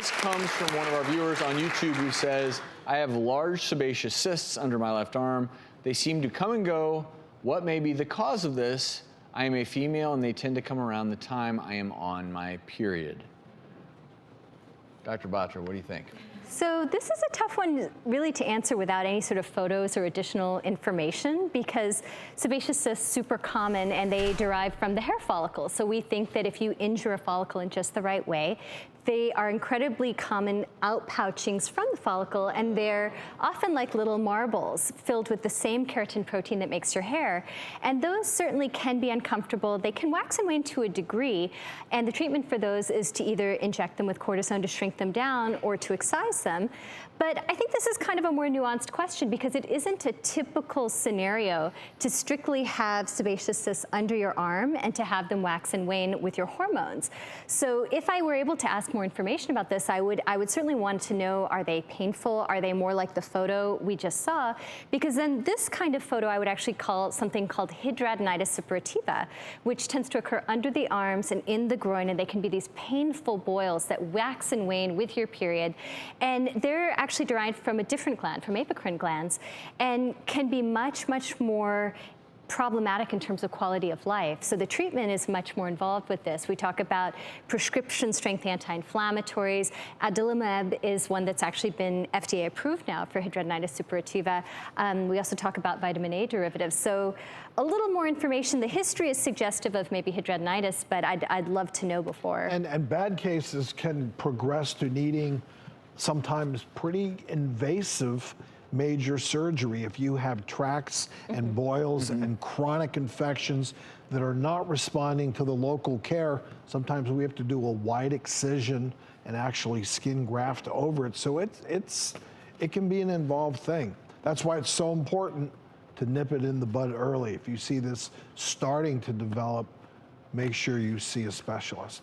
this comes from one of our viewers on YouTube who says, I have large sebaceous cysts under my left arm. They seem to come and go. What may be the cause of this? I am a female and they tend to come around the time I am on my period. Dr. Batra, what do you think? So this is a tough one really to answer without any sort of photos or additional information, because sebaceous cysts are super common and they derive from the hair follicle. So we think that if you injure a follicle in just the right way, they are incredibly common outpouchings from the follicle, and they're often like little marbles filled with the same keratin protein that makes your hair. And those certainly can be uncomfortable. They can wax and wane to a degree, and the treatment for those is to either inject them with cortisone to shrink them down or to excise them. But I think this is kind of a more nuanced question, because it isn't a typical scenario to strictly have sebaceous cysts under your arm and to have them wax and wane with your hormones. So if I were able to ask more information about this, I would certainly want to know, are they painful? Are they more like the photo we just saw? Because then this kind of photo I would actually call something called hidradenitis suppurativa, which tends to occur under the arms and in the groin, and they can be these painful boils that wax and wane with your period. And they're actually derived from a different gland, from apocrine glands, and can be much, much more problematic in terms of quality of life. So the treatment is much more involved with this. We talk about prescription strength anti-inflammatories. Adalimumab is one that's actually been FDA approved now for hidradenitis suppurativa. We also talk about vitamin A derivatives. So a little more information. The history is suggestive of maybe hidradenitis, but I'd love to know before. And bad cases can progress to needing sometimes pretty invasive major surgery if you have tracts and boils and chronic infections that are not responding to the local care. Sometimes we have to do a wide excision and actually skin graft over it. So it can be an involved thing. That's why it's so important to nip it in the bud early. If you see this starting to develop, make sure you see a specialist.